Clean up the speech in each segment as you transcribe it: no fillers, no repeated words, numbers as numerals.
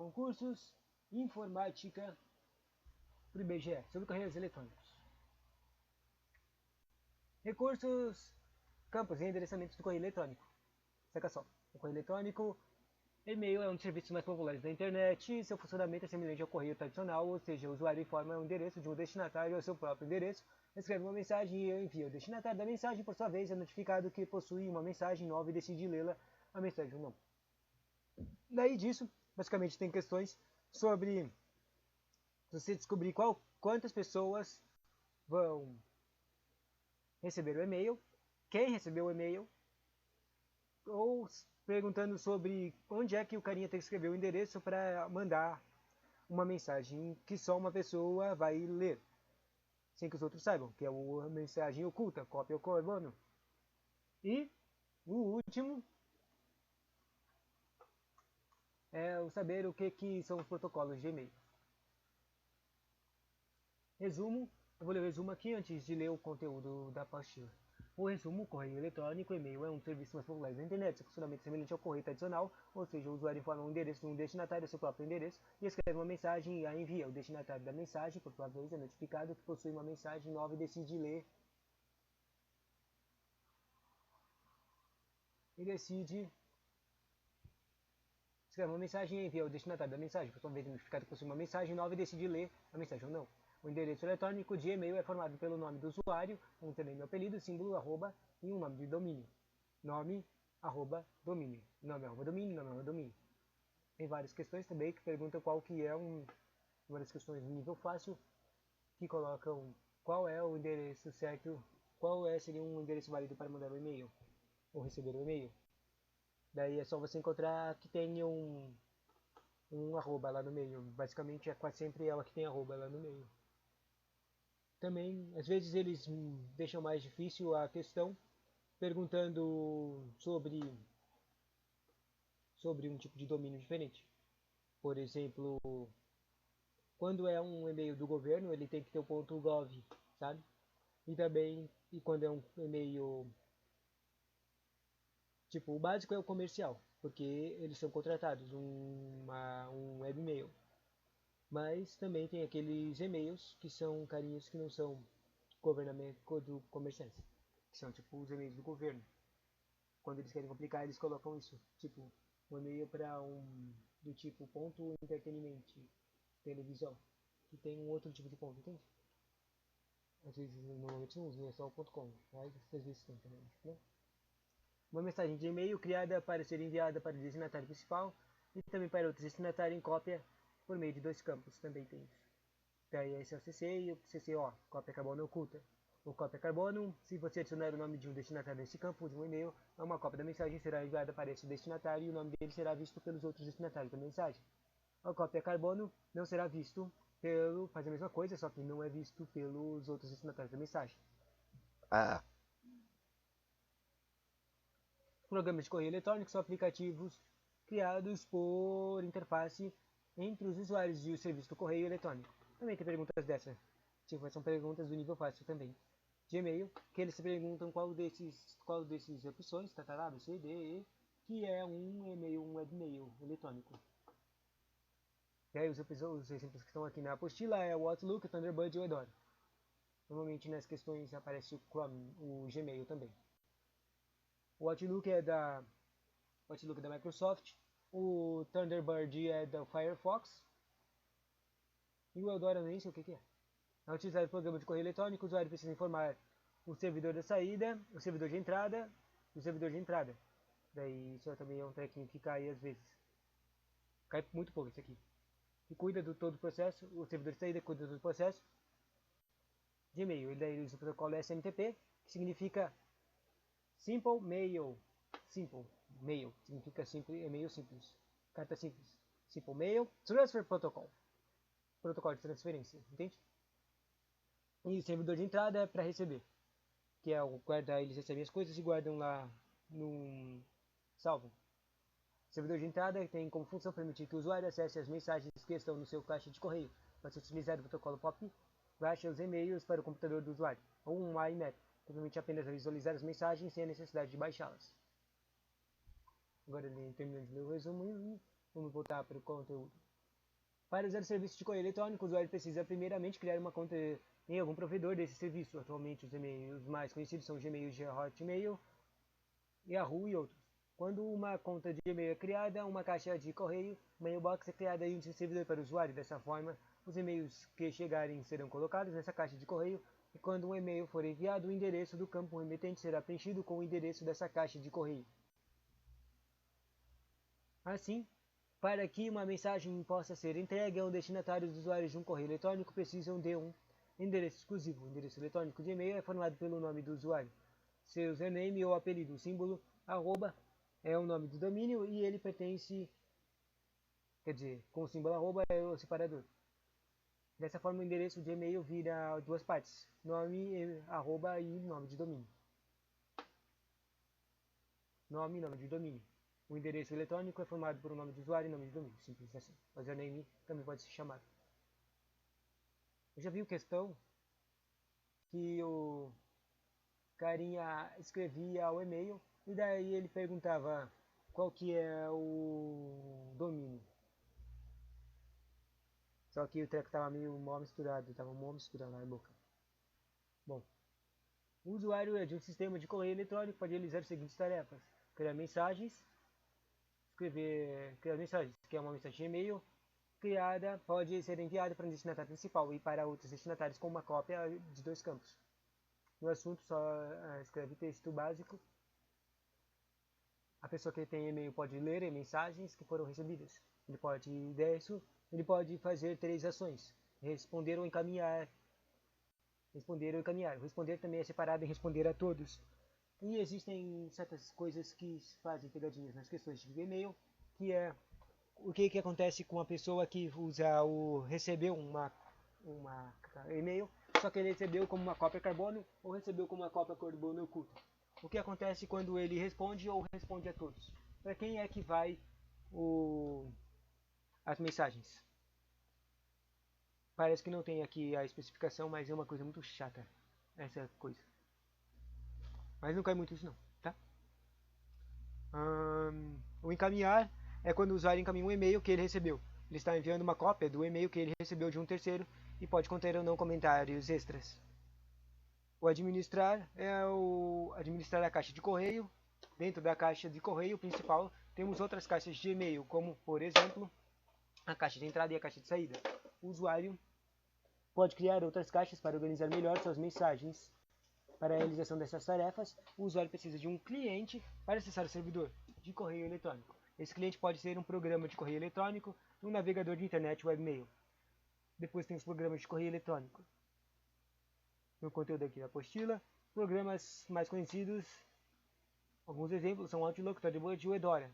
concursos, informática para o IBGE, sobre correios eletrônicos. Recursos, campos e endereçamentos do correio eletrônico. Saca só, o correio eletrônico, e-mail é um dos serviços mais populares da internet e seu funcionamento é semelhante ao correio tradicional, ou seja, o usuário informa o endereço de um destinatário ao seu próprio endereço, escreve uma mensagem e envia. O destinatário da mensagem, por sua vez, é notificado que possui uma mensagem nova e decide lê-la, a mensagem ou não. Daí disso, basicamente tem questões sobre você descobrir quantas pessoas vão receber o e-mail, quem recebeu o e-mail, ou perguntando sobre onde é que o carinha tem que escrever o endereço para mandar uma mensagem que só uma pessoa vai ler, sem que os outros saibam, que é uma mensagem oculta, cópia ou carbono. E o último é o saber o que são os protocolos de e-mail. Resumo, eu vou ler o resumo aqui antes de ler o conteúdo da apostila. O resumo, o correio eletrônico, e-mail é um serviço mais popular da internet. Seu funcionamento é semelhante ao correio tradicional, ou seja, o usuário informa o endereço de um destinatário, seu próprio endereço, e escreve uma mensagem e a envia. O destinatário da mensagem, por sua vez, é notificado que possui uma mensagem nova e decide ler. Escreve uma mensagem e envia ao destinatário da mensagem, por sua vez, é notificado que possui uma mensagem nova e decide ler a mensagem ou não. O endereço eletrônico de e-mail é formado pelo nome do usuário, um username, apelido, símbolo, arroba e um nome de domínio. Nome, arroba, domínio. Nome, arroba, domínio, nome, arroba, domínio. Tem várias questões também que perguntam qual que é uma das questões de nível fácil, que colocam qual é o endereço certo, seria um endereço válido para mandar o e-mail, ou receber o e-mail. Daí é só você encontrar que tem um arroba lá no meio. Basicamente é quase sempre ela que tem arroba lá no meio. Também, às vezes eles deixam mais difícil a questão, perguntando sobre um tipo de domínio diferente. Por exemplo, quando é um e-mail do governo, ele tem que ter o ponto .gov, sabe? E também, quando é um e-mail, tipo, o básico é o comercial, porque eles são contratados, um webmail. Mas também tem aqueles e-mails que são carinhos que não são comerciais, que são tipo os e-mails do governo. Quando eles querem complicar, eles colocam isso, tipo, um e-mail para do tipo ponto entretenimento, televisão, que tem um outro tipo de ponto, entende? Às vezes normalmente não usam, é só o .com, mas às vezes tem também, né? Uma mensagem de e-mail criada para ser enviada para o destinatário principal e também para outro destinatário em cópia por meio de dois campos, também tem isso. Daí esse é o CC e o CCO, cópia carbono oculta. O cópia carbono, se você adicionar o nome de um destinatário nesse campo de um e-mail, uma cópia da mensagem será enviada para esse destinatário e o nome dele será visto pelos outros destinatários da mensagem. A cópia carbono não será visto faz a mesma coisa, só que não é visto pelos outros destinatários da mensagem. Programas de correio eletrônico são aplicativos criados por interface entre os usuários e o serviço do correio eletrônico. Também tem perguntas dessa, tipo, são perguntas do nível fácil também. De e-mail, que eles se perguntam qual desses opções, A, B, C, D, E, que é um e-mail, um webmail eletrônico. E aí os exemplos que estão aqui na apostila é o Outlook, o Thunderbird e o Edora. Normalmente nas questões aparece o Chrome, o Gmail também. O Outlook é da Microsoft, o Thunderbird é da Firefox e o Eudora nem sei o que é. Ao utilizar o programa de correio eletrônico, o usuário precisa informar o servidor da saída, o servidor de entrada e o servidor de entrada. Daí isso também é um trequinho que cai às vezes. Cai muito pouco isso aqui. Que cuida do todo o processo, o servidor de saída cuida do todo o processo de e-mail. Ele daí usa o protocolo SMTP, que significa Simple Mail. Simple Mail significa e-mail simples. Carta simples. Simple Mail Transfer Protocol. Protocolo de transferência, entende? E o servidor de entrada é para receber, que é o guardar, eles recebem as coisas e guardam lá no salvo. O servidor de entrada tem como função permitir que o usuário acesse as mensagens que estão no seu caixa de correio. Para se utilizar o protocolo POP, baixa os e-mails para o computador do usuário, ou um IMAP, que permite apenas visualizar as mensagens sem a necessidade de baixá-las. Agora, terminando de ler o resumo, vamos voltar para o conteúdo. Para usar o serviço de correio eletrônico, o usuário precisa primeiramente criar uma conta em algum provedor desse serviço. Atualmente, os e-mails mais conhecidos são Gmail, Hotmail, Yahoo e outros. Quando uma conta de e-mail é criada, uma caixa de correio, mailbox é criada em um servidor para o usuário. Dessa forma, os e-mails que chegarem serão colocados nessa caixa de correio e quando um e-mail for enviado, o endereço do campo remetente será preenchido com o endereço dessa caixa de correio. Assim, para que uma mensagem possa ser entregue ao destinatário, os usuários de um correio eletrônico precisam de um endereço exclusivo. O endereço eletrônico de e-mail é formado pelo nome do usuário, seu username ou apelido. O símbolo arroba é o nome do domínio e ele pertence, quer dizer, com o símbolo arroba é o separador. Dessa forma, o endereço de e-mail vira duas partes, nome, arroba e nome de domínio. Nome e nome de domínio. O endereço eletrônico é formado por um nome de usuário e nome de domínio, simples assim. O username também pode ser chamado. Eu já vi questão que o carinha escrevia o e-mail e daí ele perguntava qual que é o domínio. Só que o treco tava meio mal misturado, tava mal misturado na boca. Bom, o usuário de um sistema de correio eletrônico pode realizar as seguintes tarefas: criar mensagens, criar mensagens, que é uma mensagem de e-mail criada, pode ser enviada para um destinatário principal e para outros destinatários com uma cópia de dois campos. No assunto, só escreve texto básico. A pessoa que tem e-mail pode ler mensagens que foram recebidas. Ele pode fazer três ações: responder ou encaminhar. Responder ou encaminhar. Responder também é separado em responder a todos. E existem certas coisas que fazem pegadinhas nas questões de e-mail, que é o que acontece com a pessoa que recebeu uma e-mail, só que ele recebeu como uma cópia carbono ou recebeu como uma cópia carbono oculta. O que acontece quando ele responde ou responde a todos? Para quem é que vai as mensagens? Parece que não tem aqui a especificação, mas é uma coisa muito chata essa coisa. Mas não cai muito isso não, tá? O encaminhar é quando o usuário encaminha um e-mail que ele recebeu. Ele está enviando uma cópia do e-mail que ele recebeu de um terceiro e pode conter ou não comentários extras. O administrar é o administrar a caixa de correio. Dentro da caixa de correio principal temos outras caixas de e-mail, como por exemplo a caixa de entrada e a caixa de saída. O usuário pode criar outras caixas para organizar melhor suas mensagens. Para a realização dessas tarefas, o usuário precisa de um cliente para acessar o servidor de correio eletrônico. Esse cliente pode ser um programa de correio eletrônico, um navegador de internet webmail. Depois tem os programas de correio eletrônico. No conteúdo aqui da apostila, programas mais conhecidos, alguns exemplos são Outlook, Thunderbird e o Edora.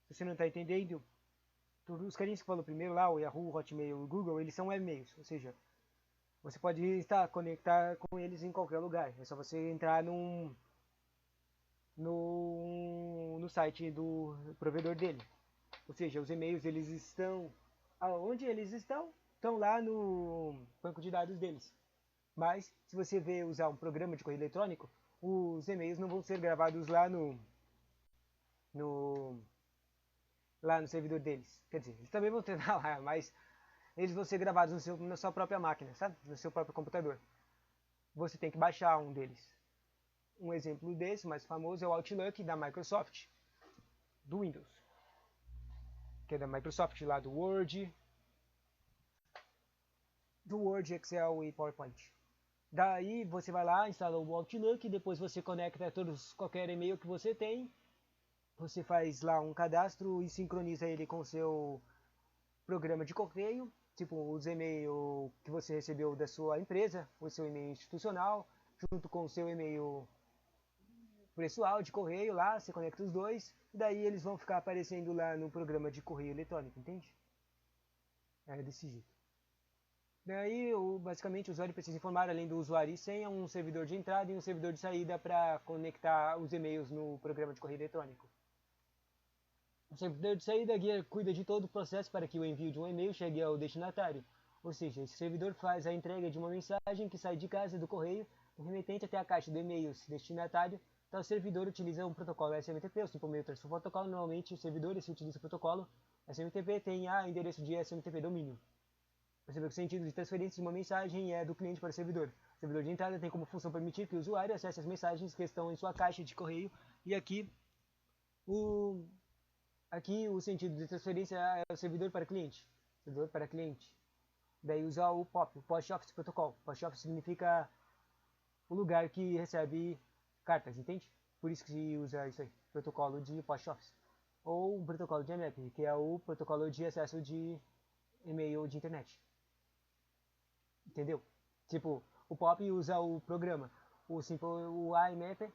Se você não está entendendo, os carinhas que falou primeiro lá, o Yahoo, Hotmail e o Google, eles são webmails, ou seja, você pode conectar com eles em qualquer lugar. É só você entrar no site do provedor dele. Ou seja, os e-mails eles estão aonde eles estão? Estão lá no banco de dados deles. Mas se você usar um programa de correio eletrônico, os e-mails não vão ser gravados no lá no servidor deles. Quer dizer, eles também vão ter lá, mas eles vão ser gravados na sua própria máquina, sabe? No seu próprio computador. Você tem que baixar um deles. Um exemplo desse, mais famoso, é o Outlook da Microsoft, do Windows, que é da Microsoft, lá do Word, Excel e PowerPoint. Daí você vai lá, instala o Outlook, depois você conecta qualquer e-mail que você tem, você faz lá um cadastro e sincroniza ele com o seu programa de correio, tipo os e-mails que você recebeu da sua empresa, o seu e-mail institucional, junto com o seu e-mail pessoal de correio lá, você conecta os dois, e daí eles vão ficar aparecendo lá no programa de correio eletrônico, entende? É desse jeito. Daí, basicamente, o usuário precisa informar, além do usuário e senha, um servidor de entrada e um servidor de saída para conectar os e-mails no programa de correio eletrônico. O servidor de saída cuida de todo o processo para que o envio de um e-mail chegue ao destinatário. Ou seja, esse servidor faz a entrega de uma mensagem que sai de casa do correio, do remetente até a caixa de e-mails destinatário. Então, o servidor utiliza um protocolo SMTP, o Simple Mail Transfer Protocol. Normalmente, os servidores utilizam o protocolo SMTP tem endereço de SMTP domínio. Percebeu que o sentido de transferência de uma mensagem é do cliente para o servidor. O servidor de entrada tem como função permitir que o usuário acesse as mensagens que estão em sua caixa de correio. E o, aqui o sentido de transferência é o servidor para cliente. Servidor para cliente. Daí usa o POP, o Post Office Protocol. Post Office significa o lugar que recebe cartas, entende? Por isso que se usa isso aí, protocolo de Post Office. Ou o protocolo de IMAP, que é o protocolo de acesso de e-mail de internet. Entendeu? Tipo, o POP usa o programa. O IMAP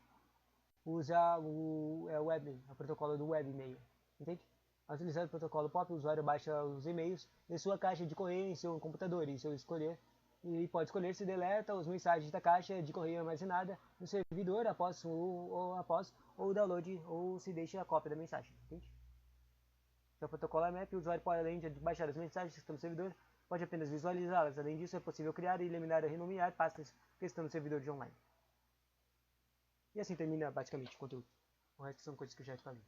usa o web, o protocolo do web e-mail. Entende? Ao utilizar o protocolo POP, o usuário baixa os e-mails em sua caixa de correio em seu computador, e pode escolher se deleta as mensagens da caixa de correio armazenada no servidor após o download ou se deixa a cópia da mensagem. Entende? Então, o protocolo IMAP, o usuário pode, além de baixar as mensagens que estão no servidor, pode apenas visualizá-las. Além disso, é possível criar e eliminar ou renomear pastas que estão no servidor de online. E assim termina basicamente o conteúdo. O resto são coisas que eu já falei.